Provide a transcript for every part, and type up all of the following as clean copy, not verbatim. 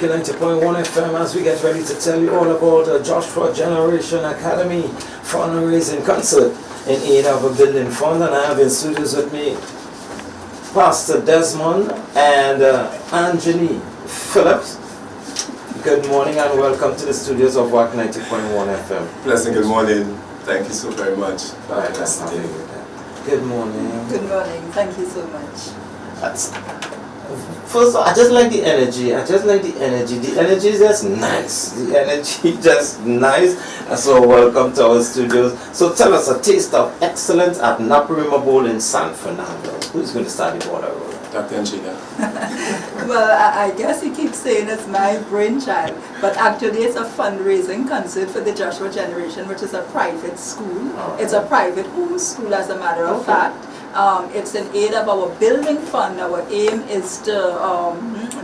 90.1 FM as we get ready to tell you all about the Joshua Generation Academy fundraising concert in aid of a building fund. And I have in studios with me Pastor Desmond and Anjali Phillips. Good morning and welcome to the studios of WAC 90.1 FM. Pleasant good morning. Thank you so very much for us today. Good morning. Good morning. Thank you so much. First of all, I just like the energy. The energy is just nice. And so welcome to our studios. So tell us a taste of excellence at Naparima Bowl in San Fernando. Who's going to start the border roll? Dr. Anjina. Well, I guess you keep saying it's my brainchild, but actually it's a fundraising concert for the Joshua Generation, which is a private school. Right. It's a private home school, as a matter of fact. It's in aid of our building fund. Our aim is to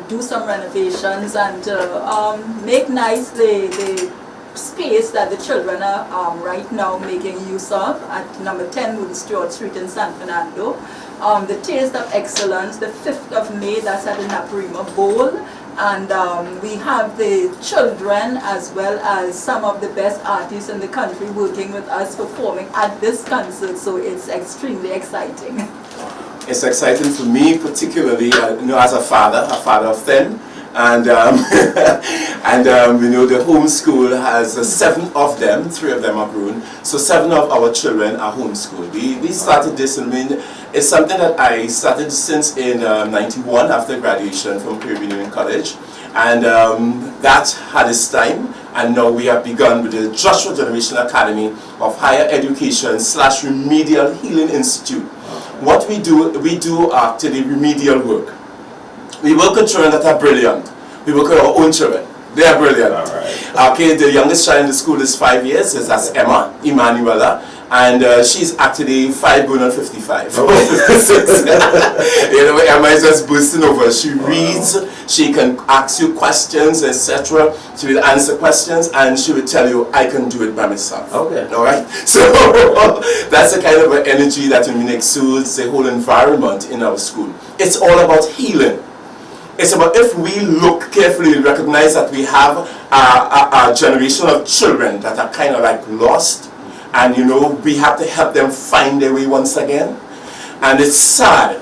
do some renovations and to make nice the space that the children are right now making use of at number 10 Wood Stewart Street in San Fernando. The Taste of Excellence, the 5th of May, that's at the Naparima Bowl. And we have the children as well as some of the best artists in the country working with us performing at this concert, so it's extremely exciting. It's exciting for me, particularly as a father of 10, and the home school has 7 of them, 3 of them are grown, so 7 of our children are homeschooled. We started this, it's something that I started since in 91 after graduation from Caribbean Union College, and that had its time, and now we have begun with the Joshua Generation Academy of Higher Education / Remedial Healing Institute. What we do actually remedial work. We work with children that are brilliant. We work with our own children. They are brilliant. All right. Okay, the youngest child in the school is 5 years. That's Emma Emanuela. And she's actually 5 going on 55. 56. Emma is just bursting over. She reads, she can ask you questions, etc. She will answer questions and she will tell you, I can do it by myself. Okay. Alright? So that's the kind of energy that exudes the whole environment in our school. It's all about healing. It's about, if we look carefully, recognize that we have a generation of children that are kind of like lost. And we have to help them find their way once again. And it's sad.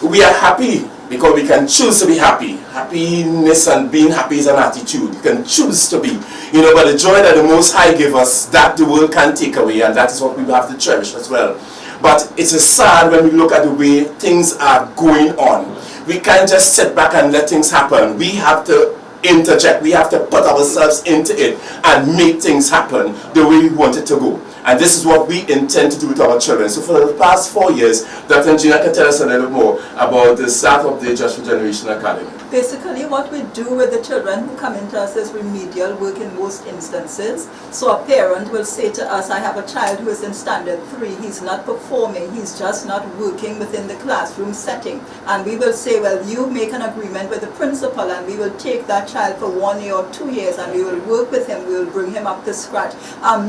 We are happy because we can choose to be happy. Happiness and being happy is an attitude. You can choose to be. But the joy that the Most High gives us, that the world can't take away, and that is what we have to cherish as well. But it's sad when we look at the way things are going on. We can't just sit back and let things happen. We have to interject. We have to put ourselves into it and make things happen the way we want it to go. And this is what we intend to do with our children. So for the past 4 years, Dr. Gina can tell us a little more about the start of the Joshua Generation Academy. Basically, what we do with the children who come into us is remedial work in most instances. So a parent will say to us, I have a child who is in standard 3, he's not performing, he's just not working within the classroom setting. And we will say, well, you make an agreement with the principal and we will take that child for 1 year or 2 years and we will work with him, we will bring him up to scratch.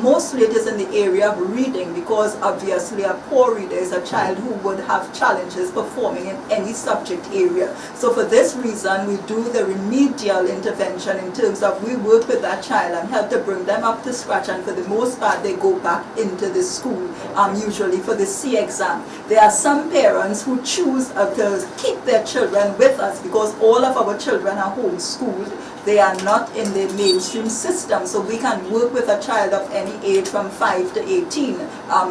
Mostly it is in the area of reading, because obviously a poor reader is a child who would have challenges performing in any subject area. So for this reason, we do the remedial intervention in terms of we work with that child and help to bring them up to scratch, and for the most part they go back into the school, usually for the C exam. There are some parents who choose to keep their children with us because all of our children are homeschooled. They are not in the mainstream system, so we can work with a child of any age from 5 to 18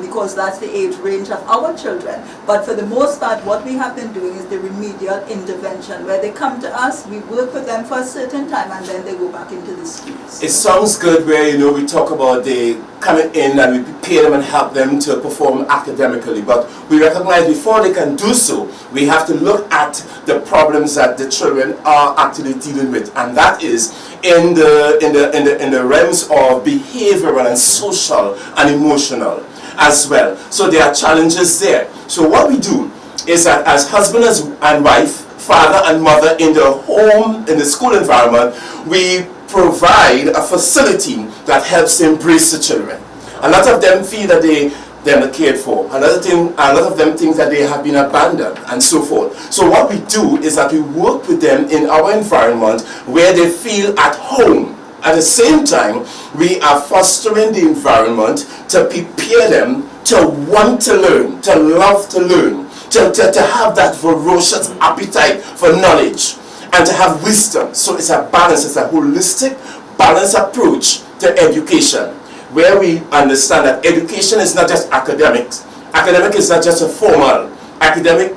because that's the age range of our children. But for the most part, what we have been doing is the remedial intervention, where they come to us, we work with them for a certain time, and then they go back into the schools. It sounds good where, we talk about they coming in and we prepare them and help them to perform academically, but we recognize before they can do so, we have to look at the problems that the children are actually dealing with, and that is in the realms of behavioral and social and emotional as well. So there are challenges there. So what we do is that as husband and wife, father and mother in the home, in the school environment, we provide a facility that helps to embrace the children. A lot of them feel that they they're not cared for. A lot of them think that they have been abandoned and so forth. So what we do is that we work with them in our environment where they feel at home. At the same time, we are fostering the environment to prepare them to want to learn, to love to learn, to have that ferocious appetite for knowledge and to have wisdom. So it's a balance, it's a holistic, balanced approach to education, where we understand that education is not just academics. Academic is not just a formal. Academic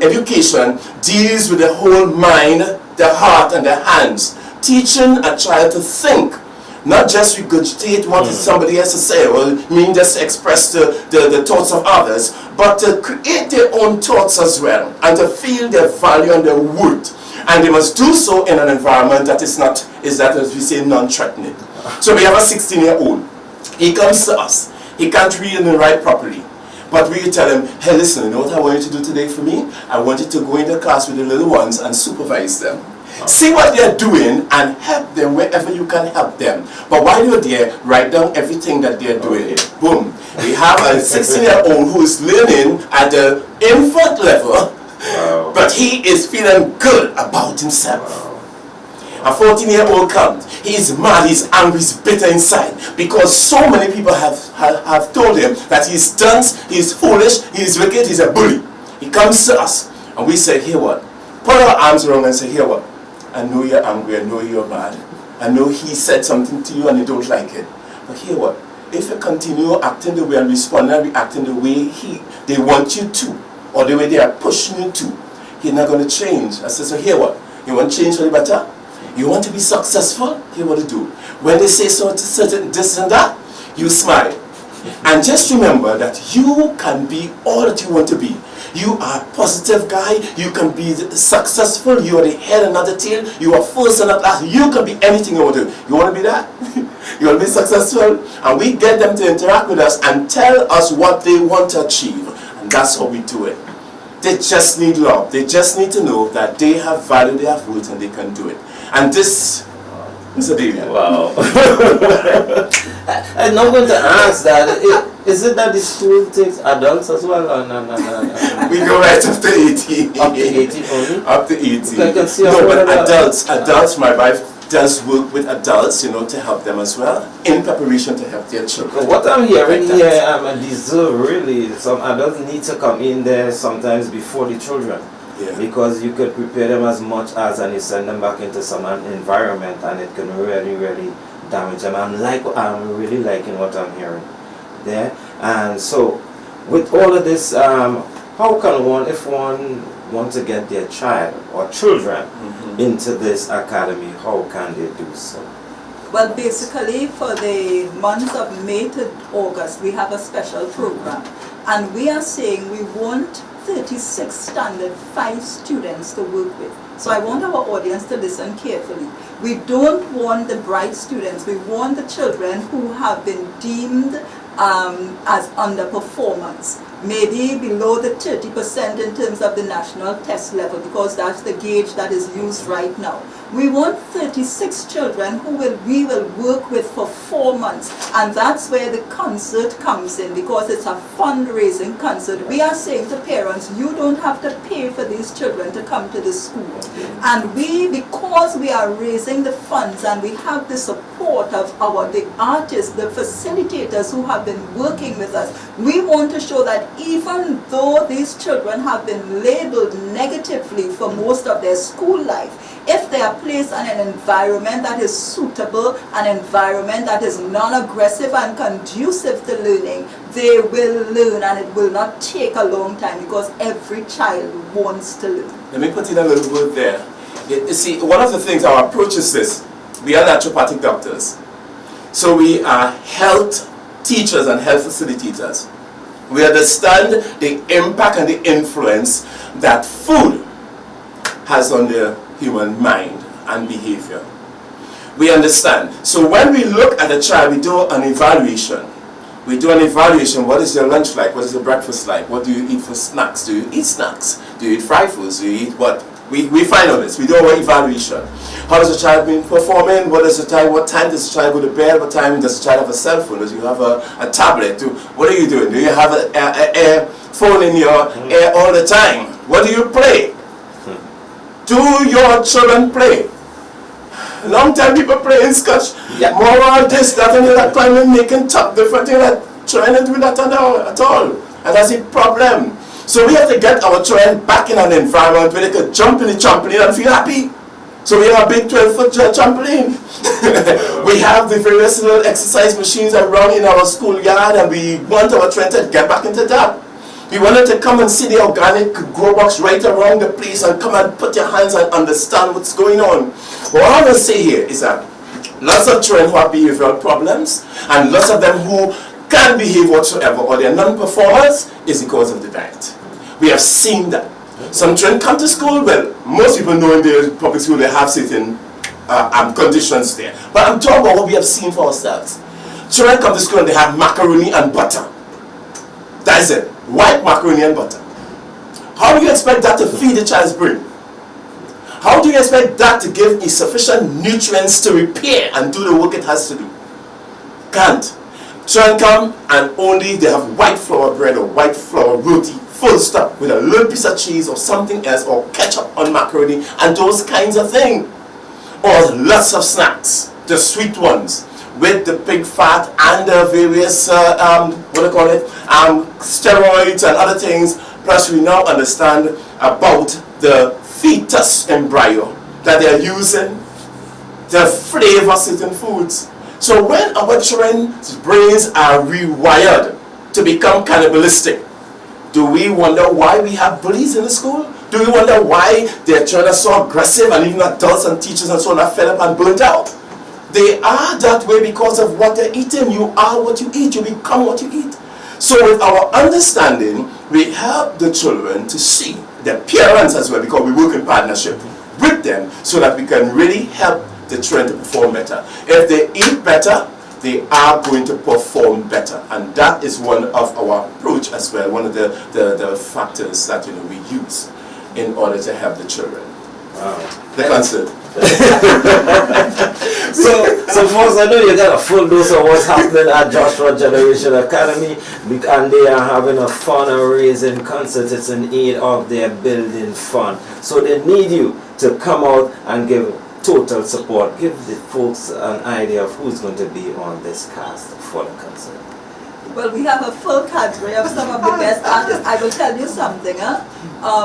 education deals with the whole mind, the heart, and the hands. Teaching a child to think, not just regurgitate what somebody has to say, or mean just to express the thoughts of others, but to create their own thoughts as well, and to feel their value and their worth. And they must do so in an environment that is not, as we say, non-threatening. So we have a 16-year-old. He comes to us. He can't read and write properly. But we tell him, hey, listen, you know what I want you to do today for me? I want you to go into class with the little ones and supervise them. See what they're doing and help them wherever you can help them. But while you're there, write down everything that they're doing. Okay. Boom. We have a 16-year-old who is learning at the infant level, wow, but he is feeling good about himself. Wow. A 14-year-old comes. He is mad, he's angry, he's bitter inside because so many people have told him that he's dunce, he's foolish, he's wicked, he's a bully. He comes to us and we say, hear what? Put our arms around and say, hear what? I know you're angry, I know you're mad. I know he said something to you and you don't like it. But hear what? If you continue acting the way and responding and reacting the way they want you to, or the way they are pushing you to, you're not going to change. I said, so hear what? You want to change for the better? You want to be successful? Here what to do. When they say certain this and that, you smile. And just remember that you can be all that you want to be. You are a positive guy. You can be successful. You are the head and not the tail. You are first and not last. You can be anything you want to do. You want to be that? You want to be successful? And we get them to interact with us and tell us what they want to achieve. And that's how we do it. They just need love. They just need to know that they have value, they have worth, and they can do it. And this, Mr. David. Wow. I'm not going to ask that. Is it that the school takes adults as well? Or no. We go right up to 18. Up to 18 only? Up to 18. I can see no, but adults, my wife does work with adults, to help them as well, in preparation to help their children. What I'm hearing here, deserve really, some adults need to come in there sometimes before the children. Yeah. Because you could prepare them as much as and you send them back into some environment and it can really, really damage them. I'm really liking what I'm hearing there. And so, with all of this, how can one, if one wants to get their child or children into this academy, how can they do so? Well, basically, for the months of May to August, we have a special program. And we are saying we want 36 standard 5 students to work with. So I want our audience to listen carefully. We don't want the bright students. We want the children who have been deemed as underperformance. Maybe below the 30% in terms of the national test level, because that's the gauge that is used right now. We want 36 children who we will work with for 4 months, and that's where the concert comes in, because it's a fundraising concert. We are saying to parents, you don't have to pay for these children to come to the school. And because we are raising the funds and we have the support of the artists, the facilitators who have been working with us, we want to show that even though these children have been labeled negatively for most of their school life, if they are placed in an environment that is suitable, an environment that is non-aggressive and conducive to learning, they will learn, and it will not take a long time, because every child wants to learn. Let me put in a little word there. You see, one of the things, our approach is this. We are naturopathic doctors. So we are health teachers and health facilitators. We understand the impact and the influence that food has on the human mind and behavior. We understand. So when we look at a child, we do an evaluation. We do an evaluation. What is your lunch like? What is your breakfast like? What do you eat for snacks? Do you eat snacks? Do you eat fried foods? Do you eat what? We find out this. We do our evaluation. How does the child been performing? What time does the child go to bed? What time does the child have a cell phone? Does you have a tablet? What are you doing? Do you have a phone in your ear all the time? What do you play? Do your children play? Long time people play in Scotch. Moral this, that, and that time and making top different thing, like trying to do that at all. And that's a problem. So we have to get our children back in an environment where they could jump in the trampoline and feel happy. So we have a big 12-foot trampoline. We have the various little exercise machines around in our schoolyard, and we want our children to get back into that. We wanted to come and see the organic grow box right around the place and come and put your hands and understand what's going on. What I want to say here is that lots of children who have behavioral problems and lots of them who can't behave whatsoever or they're non-performers is because of the diet. We have seen that. Some children come to school, well, most people know in the public school they have certain conditions there. But I'm talking about what we have seen for ourselves. Children come to school and they have macaroni and butter. That's it. White macaroni and butter. How do you expect that to feed the child's brain? How do you expect that to give it sufficient nutrients to repair and do the work it has to do? Can't. Children come and only they have white flour bread or white flour roti, full stop, with a little piece of cheese or something else, or ketchup on macaroni and those kinds of things. Or lots of snacks, the sweet ones, with the big fat and the various, steroids and other things. Plus we now understand about the fetus embryo that they are using to flavor certain foods. So when our children's brains are rewired to become cannibalistic, do we wonder why we have bullies in the school? Do we wonder why their children are so aggressive and even adults and teachers and so on are fed up and burnt out? They are that way because of what they're eating. You are what you eat. You become what you eat. So with our understanding, we help the children to see their parents as well, because we work in partnership with them so that we can really help the children to perform better. If they eat better, they are going to perform better. And that is one of our approach as well, one of the factors that we use in order to help the children. Wow. The concept. So folks, I know you got a full dose of what's happening at Joshua Generation Academy, and they are having a fundraising concert. It's in aid of their building fund. So they need you to come out and give total support. Give the folks an idea of who's going to be on this cast for the concert. Well, we have a full cadre of some of the best artists. I will tell you something.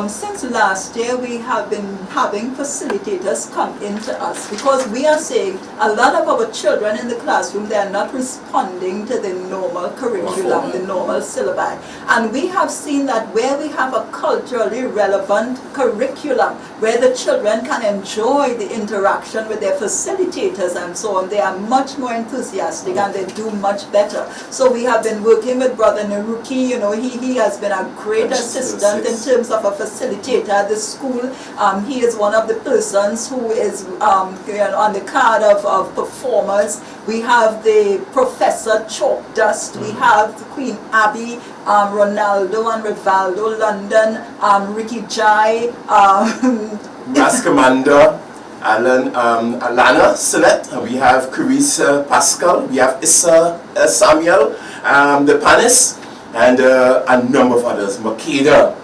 Since last year, we have been having facilitators come into us because we are saying a lot of our children in the classroom, they are not responding to the normal curriculum, the normal syllabi. And we have seen that where we have a culturally relevant curriculum, where the children can enjoy the interaction with their facilitators and so on, they are much more enthusiastic and they do much better. So we have been working with Brother Naruki. He has been a great assistant in terms of a facilitator at the school. He is one of the persons who is on the card of performers. We have the Professor Chalk Dust, we have the Queen Abby, Ronaldo and Rivaldo London, Ricky Jai, Rascomanda, Alana Silet, we have Carissa Pascal, we have Issa Samuel, the Panis, and a number of others, Makeda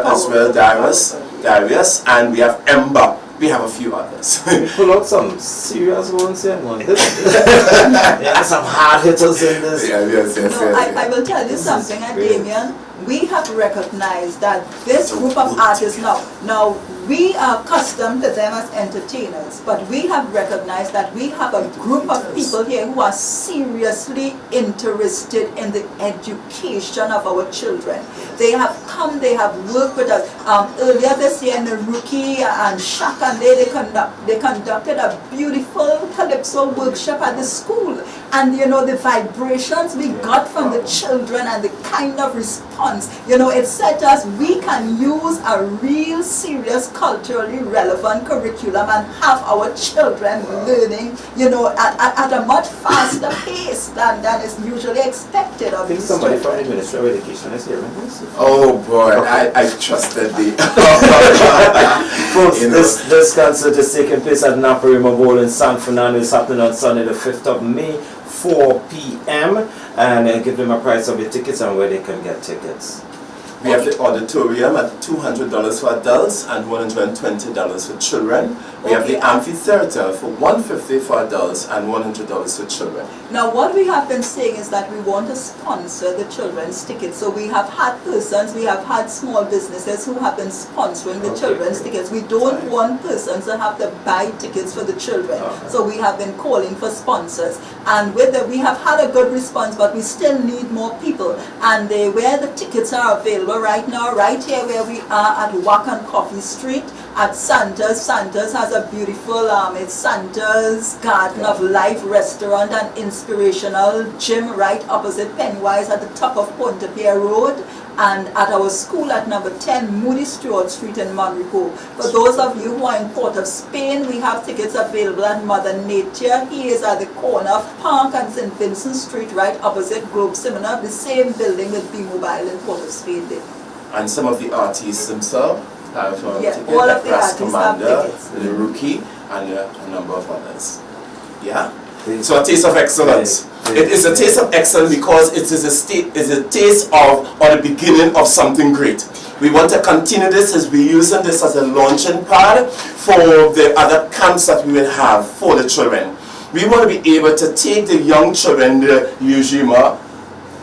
as well, Darius, and we have Ember. We have a few others. Pull out some serious ones here, man. Yeah, some hard hitters in this. Yes. I will tell you something, Damien. We have recognized that this group of artists now we are accustomed to them as entertainers, but we have recognized that we have a group of people here who are seriously interested in the education of our children. They have come, they have worked with us. Earlier this year, Naruki and Shaka, they conducted a beautiful calypso workshop at the school. And the vibrations we got from the children and the kind of response. You know, it set us, we can use a real serious culturally relevant curriculum and have our children learning, you know, at a much faster pace than is usually expected of I think these somebody from children. the Ministry of Education is here. Oh boy, I trusted the. Folks, this concert is taking place at Naparima Bowl in San Fernando. It's happening on Sunday, the 5th of May, 4 p.m. And give them a price of your tickets and where they can get tickets. We have the auditorium at $200 for adults and $120 for children. We have the amphitheater for $150 for adults and $100 for children. Now what we have been saying is that we want to sponsor the children's tickets. So we have had persons, we have had small businesses who have been sponsoring the children's tickets. We don't want persons to have to buy tickets for the children. So we have been calling for sponsors. And we have had a good response, but we still need more people. And where the tickets are available right now, right here where we are at Wakan Coffee Street, at Santa's. Santa's has a beautiful, it's Santa's Garden of Life restaurant and inspirational gym right opposite Pennywise at the top of Ponteppier Road, and at our school at number 10 Moody Stewart Street in Monrepo. For those of you who are in Port of Spain, we have tickets available at Mother Nature. He is at the corner of Park and St. Vincent Street right opposite Globe Cinema, the same building with B-Mobile in Port of Spain there. And some of the artists themselves have tickets, all like of the Brass artists have Commander, tickets. the Rookie, and a number of others. Yeah? So a taste of excellence. It is a taste of excellence because it is a taste of, or the beginning of something great. We want to continue this as we're using this as a launching pad for the other camps that we will have for the children. We want to be able to take the young children, the Ujima,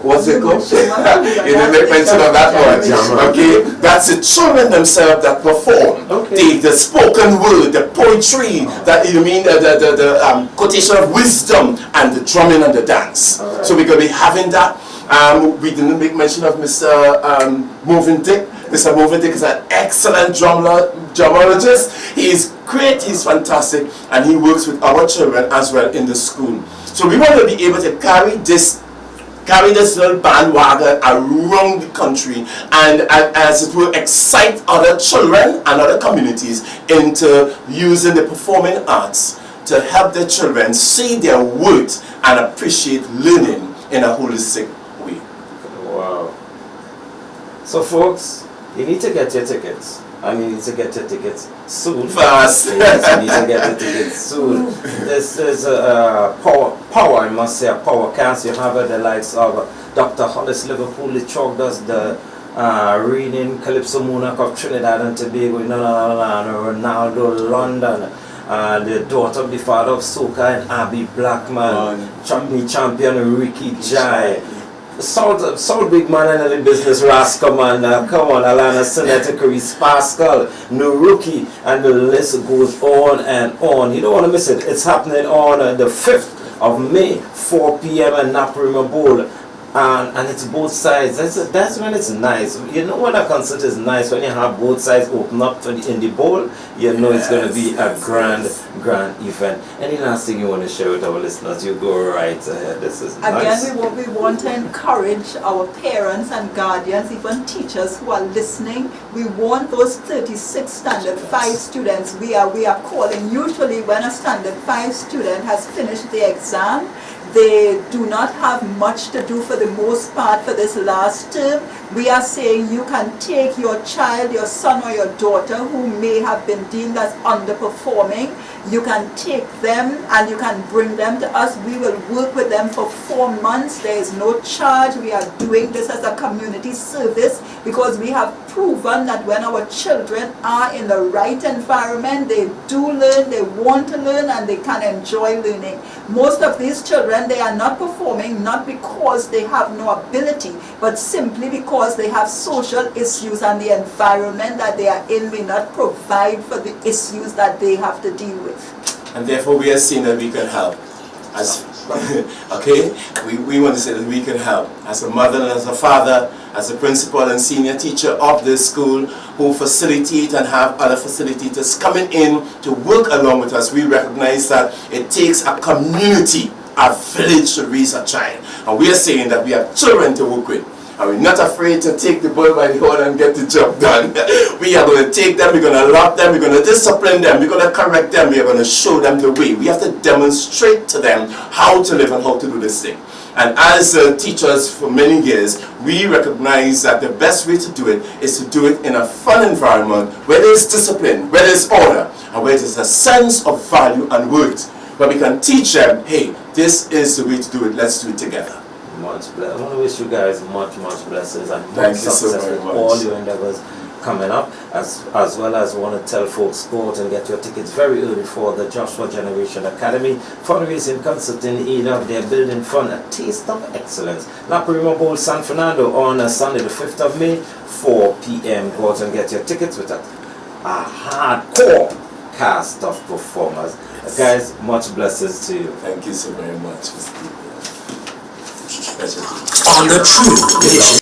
what's it called? You didn't make mention of that one. Okay, that's the children themselves that perform. The spoken word, the poetry, that you mean the quotation of wisdom, and the drumming and the dance. Right. So we're going to be having that. We didn't make mention of Mr. Moving Dick. Mr. Moving Dick is an excellent drumologist. He is great, he's fantastic, and he works with our children as well in the school. So we want to be able to carry this little bandwagon around the country and as it will excite other children and other communities into using the performing arts to help their children see their worth and appreciate learning in a holistic way. Wow. So folks, you need to get your tickets. And you need to get your tickets soon. Fast. Yes, you need to get your tickets soon. This is a power, I must say, a power cast. You have the likes of Dr. Hollis, Liverpool, the Chalk does the reading, Calypso Moonak of Trinidad and Tobago, Ronaldo, London. The daughter of the father of soca and Abby Blackman, champion Ricky Jai. Salt big man in the business, Raskaman, come on, Alana Senator, Carice Pascal, no rookie, and the list goes on and on. You don't want to miss it. It's happening on the 5th of May, 4 p.m. at Naparima Bowl. And it's both sides. That's when it's nice. You know when a concert is nice, when you have both sides open up in the bowl, you know it's going to be a grand event. Any last thing you want to share with our listeners? You go right ahead. This is nice. Again, we want to encourage our parents and guardians, even teachers who are listening. We want those 36 Standard 5 students. We are calling, usually when a Standard 5 student has finished the exam, they do not have much to do for the most part for this last term. We are saying you can take your child, your son or your daughter who may have been deemed as underperforming. You can take them and you can bring them to us. We will work with them for 4 months. There is no charge. We are doing this as a community service because we have proven that when our children are in the right environment, they do learn, they want to learn, and they can enjoy learning. Most of these children, they are not performing not because they have no ability, but simply because they have social issues and the environment that they are in may not provide for the issues that they have to deal with. And therefore we are seeing that we can help. Okay? We want to say that we can help. As a mother and as a father, as a principal and senior teacher of this school who facilitate and have other facilitators coming in to work along with us, we recognize that it takes a community, a village to raise a child. And we are saying that we have children to work with. and we're not afraid to take the bull by the horn and get the job done. We are going to take them, we're going to love them, we're going to discipline them, we're going to correct them, we are going to show them the way. We have to demonstrate to them how to live and how to do this thing. And as teachers for many years, we recognize that the best way to do it is to do it in a fun environment where there is discipline, where there is order, and where there is a sense of value and worth. Where we can teach them, hey, this is the way to do it, let's do it together. Much blessings. I want to wish you guys much blessings and Thank much you so success very with much. all your endeavors coming up, as well as want to tell folks, go out and get your tickets very early for the Joshua Generation Academy fundraising concert in aid of their building fund, A Taste of Excellence. La Prima Bowl, San Fernando on Sunday the 5th of May, 4 p.m. Go out and get your tickets with a hardcore cast of performers. Guys, much blessings to you. Thank you so very much, Mr. Pleasure. On the True Nation.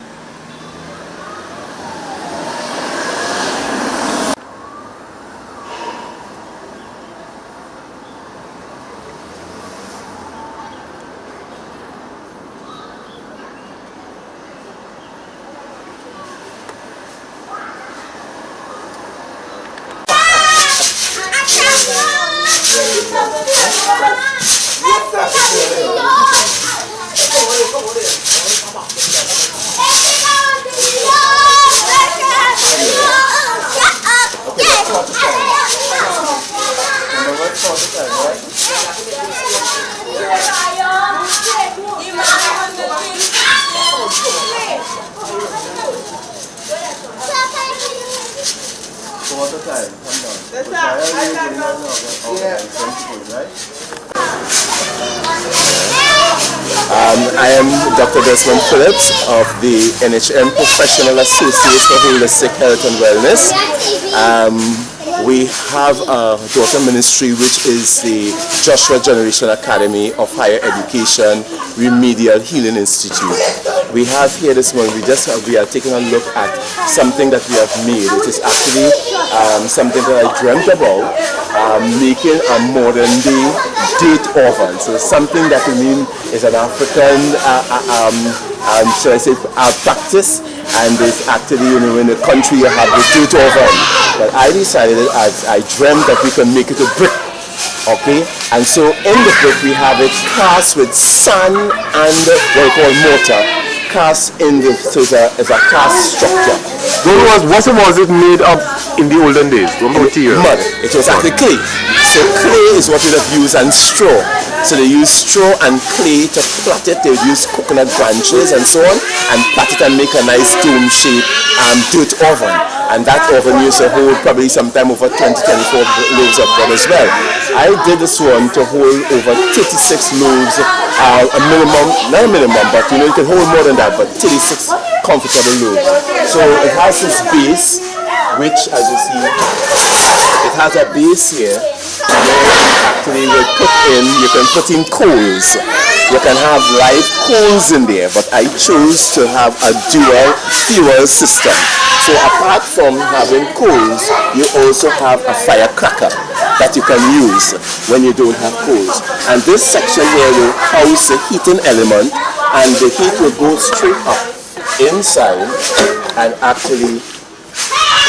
I am Dr. Desmond Phillips of the NHM Professional Associate for Holistic Health and Wellness. We have a daughter ministry which is the Joshua Generation Academy of Higher Education Remedial Healing Institute. We have here this morning, we are taking a look at something that we have made. It is actually something that I dreamt about, making a modern day date oven. So something that we mean is an African, should I say, practice, and it's actually, in the country you have the date oven. But I decided, as I dreamt, that we can make it a brick. Okay, and so in the brick we have it cast with sand and what we call mortar, cast in the, so it's a cast structure. What was it made of in the olden days? What material? Mud. It was actually clay. So clay is what we have used, and straw. So they use straw and clay to plait it. They would use coconut branches and so on, and plait it and make a nice dome shape dirt oven. And that oven used to hold probably sometime over 20-24 loaves of bread as well. I did this one to hold over 36 loaves, a minimum, not a minimum, but you can hold more than that, but 36 comfortable loaves. So it has this base, which as you see, it has a base here, where you can put in coals. You can have live coals in there, but I chose to have a dual fuel system. So apart from having coals, you also have a firecracker that you can use when you don't have coals. And this section here will house the heating element, and the heat will go straight up inside and actually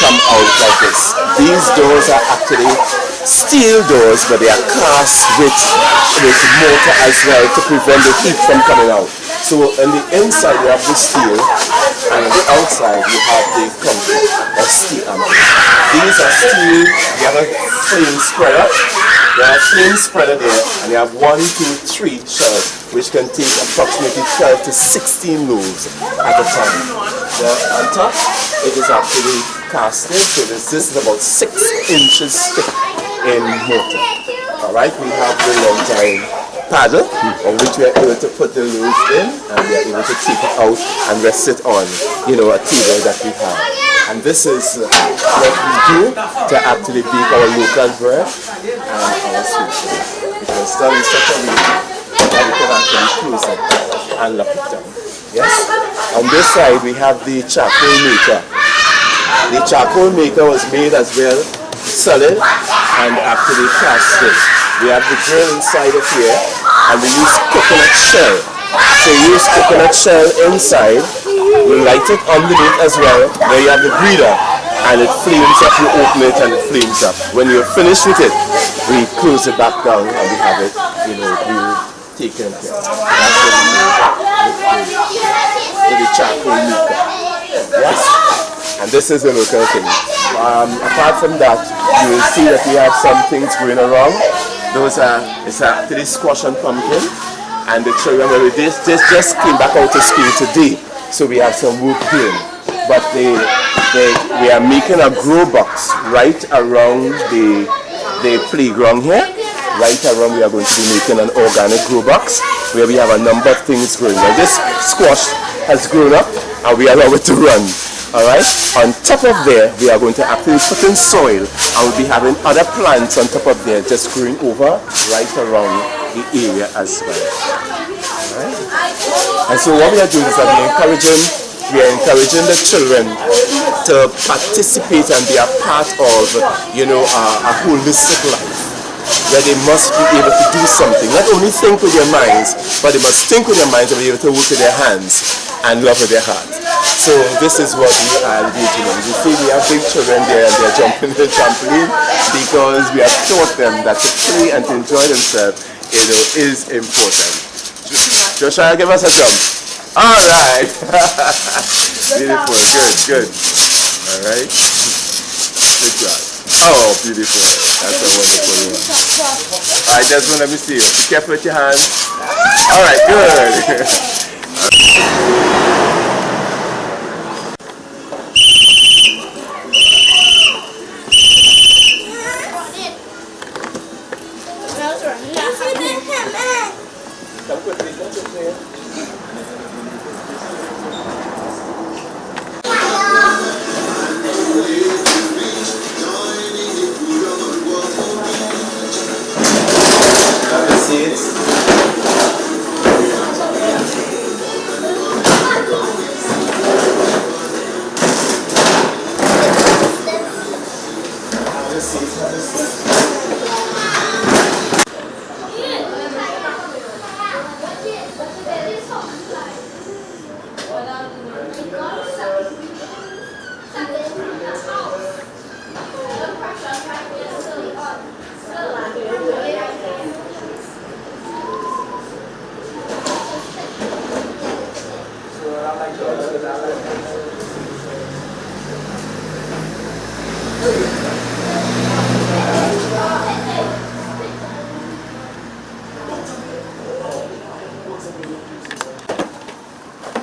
come out like this. These doors are actually steel doors, but they are cast with mortar as well to prevent the heat from coming out. So on the inside you have the steel, and on the outside you have the concrete or steel. These are steel. You have a flame spreader. You have a flame spreader there, and you have 1, 2, 3 shells, which can take approximately 12 to 16 loaves at a time. On top, it is actually casted, so this is about 6 inches thick in mortar. Alright, we have the long time paddle, on which we are able to put the loaves in, and we are able to take it out and rest it on, a table that we have. And this is what we do to actually bake our local bread and our sweet bread. It was done in such a way that we can actually close it and lock it down. Yes? On this side we have the charcoal maker. The charcoal maker was made as well solid and actually casted. We have the grill inside of here, and we use coconut shell. So you use coconut shell inside, You light it underneath as well. There you have the breeder, and it flames up. You open it and it flames up. When you're finished with it, we close it back down and we have it, really taken care of. That's what we do with the charcoal maker. Yes? And this is the local thing. Apart from that, you will see that we have some things going around. It's actually squash and pumpkin. And the children, they just came back out of school today. So we have some work doing. But we are making a grow box right around the playground here. Right around, we are going to be making an organic grow box where we have a number of things growing. Now this squash has grown up and we allow it to run. Alright? On top of there, we are going to actually put in soil and we'll be having other plants on top of there just growing over right around the area as well. Alright? And so what we are doing is that we are encouraging the children to participate and be a part of, a holistic life, where they must be able to do something. Not only think with their minds, but they must think with their minds and be able to work with their hands and love with their heart. So this is what we are engaging in. You see, we have big children there and they're jumping the trampoline because we have taught them that to play and to enjoy themselves, is important. Joshua, give us a jump. All right. Beautiful. Good. All right. Good job. Oh, beautiful. That's a wonderful one. All right, Desmond, let me see you. Be careful with your hands. All right, good.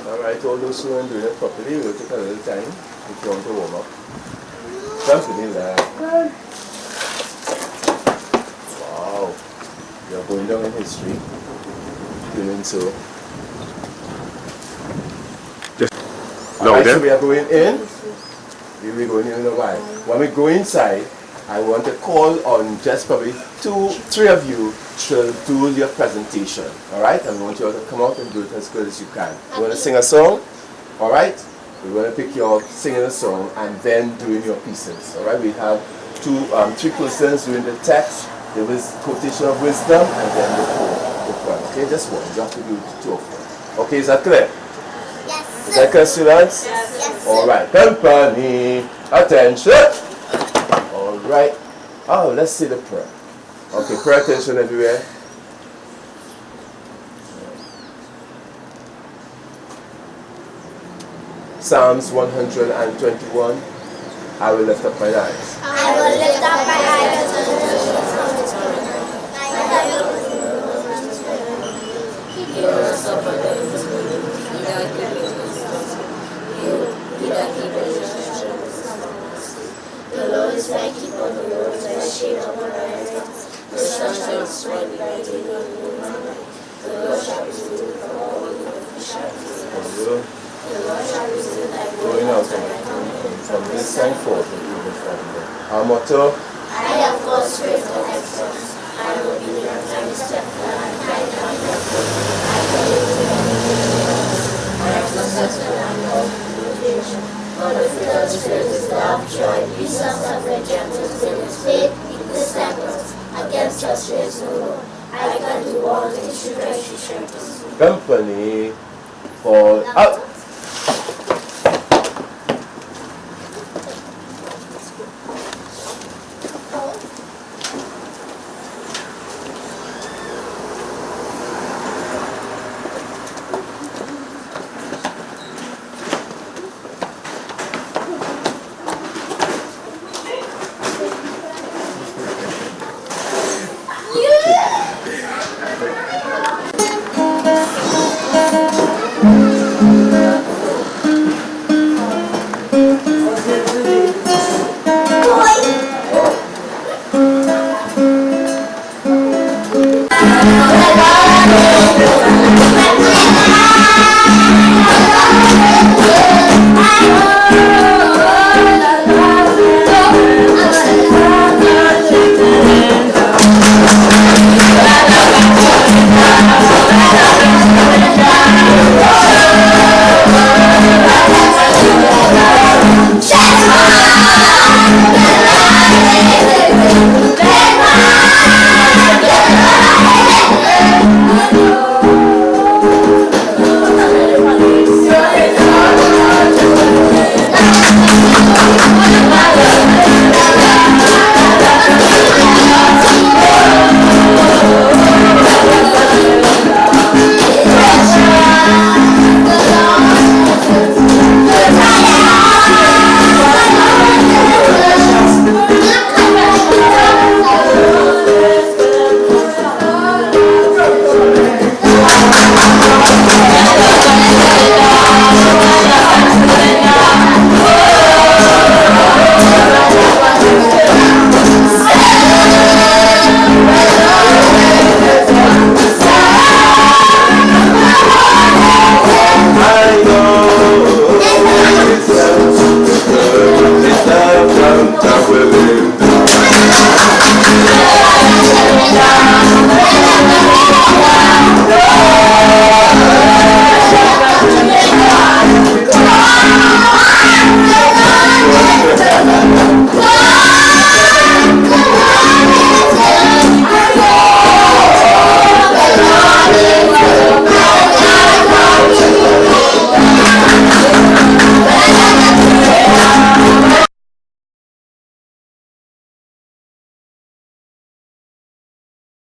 Alright, all those who are doing it properly will take a little time if you want to warm up. Something like wow, you're going down in history doing so. Alright, so we are going in. We'll be going in a while. When we go inside, I want to call on just probably 2-3 of you to do your presentation. Alright? And we want you all to come out and do it as good as you can. You want to sing a song? Alright? We're going to pick you up singing a song and then doing your pieces. Alright? We have 3 persons doing the text, the quotation of wisdom, and then the poem. Okay? Just one. You have to do 2 of them. Okay, is that clear? Yes. Is that clear, students? Yes. Alright. Company, attention! Alright. Oh, let's see the prayer. Okay, pay attention everywhere. Psalms 121. I will lift up my eyes. I will lift up my eyes to the Lord is my keeper on the roads, my shade on my eyes. The sun shall smite me by day, nor the moon by night. The Lord shall preserve you from all evil. The Lord shall preserve thy Going out from this time forth and even from there. Our motto? I have God's grace and excellence. I will be there and respectful and kind and helpful. I will live to I am successful and all communication. For the fruit of the Spirit is love, joy, peace, suffering, gentleness, goodness, faith, meekness, temperance. Against us there is no law. I can do all things through Christ who strengthens me. Company, fall out.